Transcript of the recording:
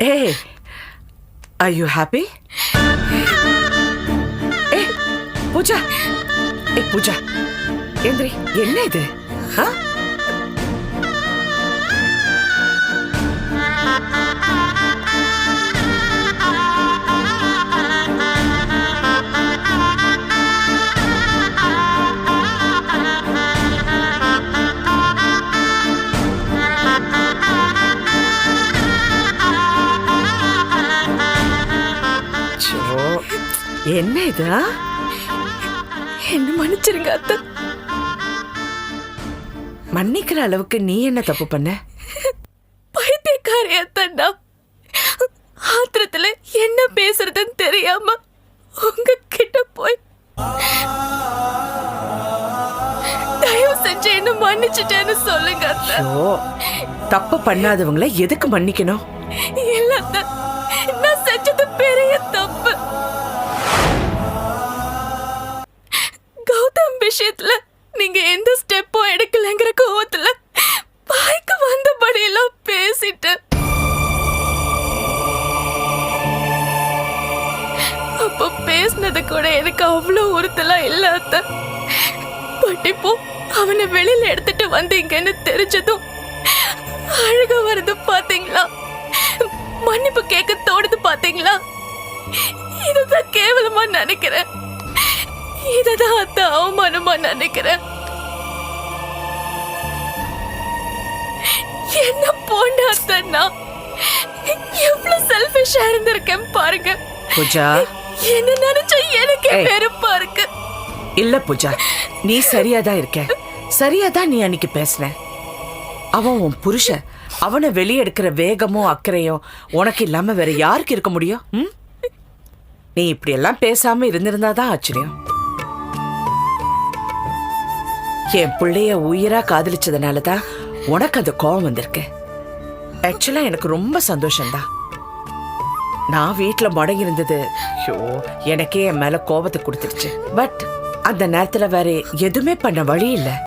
Hey, are you happy? Hey, Pooja. Hey, Pooja. Endri, என்ன இது? என்ன இது? என்ன மன்னிச்சிருங்க அத்தை. மன்னிக்கிற அளவுக்கு நீ என்ன தப்பு பண்ண? பைத்தியக்காரி அத்தா. ஆத்திரத்துல என்ன பேசுறதுன்னு தெரியாம உங்க கிட்ட போய் தயவு செஞ்சு என்ன மன்னிச்சுட்டேன்னு சொல்லுங்க அத்தை. தப்பு பண்ணாதவங்கள எதுக்கு மன்னிக்கணும்? இல்ல அத்தை, நான் செஞ்சது பெரிய தப்பு. கௌதம் விஷயத்துல நீங்க எந்த ஸ்டெப்பும் எடுக்கலங்கிற கோவத்துல வாய்க்கு வந்தபடி எல்லாம் பேசிட்டு அப்ப பேசினது கூட எனக்கு அவ்வளவு உறுத்தலா இல்ல அத்தை. பட் இப்போ அவனை வெளியில எடுத்துட்டு வந்தீங்கன்னு தெரிஞ்சதும் அழுக வருது பாத்தீங்களா? மன்னிப்பு கேட்க தோடுது பாத்தீங்களா? இதுதான் கேவலமா நினைக்கிறேன். இததான் அத்தை அவமானமா நினைக்கிறேன். என்ன போண்ட அத்தன்னா எவ்வளவு செல்ஃபிஷா இருந்திருக்கேன் பாருங்க. பூஜா, என்ன நினைச்சா எனக்கு வெறுப்பா இருக்கு. இல்ல பூஜா, நீ சரியாதான் இருக்க. சரியாதான் நீ அன்னைக்கு பேசுன. அவன் உன் புருஷன். அவனை வெளியே எடுக்கிற வேகமும் அக்கறையும் உனக்கு இல்லாம வேற யாருக்கு இருக்க முடியும்? நீ இப்படி எல்லாம் பேசாம இருந்திருந்தாதான் ஆச்சரியம். என் பிள்ளைய உயிரா காதலிச்சதுனாலதான் உனக்கு அந்த கோபம் வந்திருக்கு. ஆக்சுவலா எனக்கு ரொம்ப சந்தோஷம்தான். நான் வீட்டுல முடங்கி இருந்தது எனக்கே என் மேல கோபத்தை கொடுத்துருச்சு. பட் அந்த நேரத்துல வேற எதுவுமே பண்ண வழி இல்லை.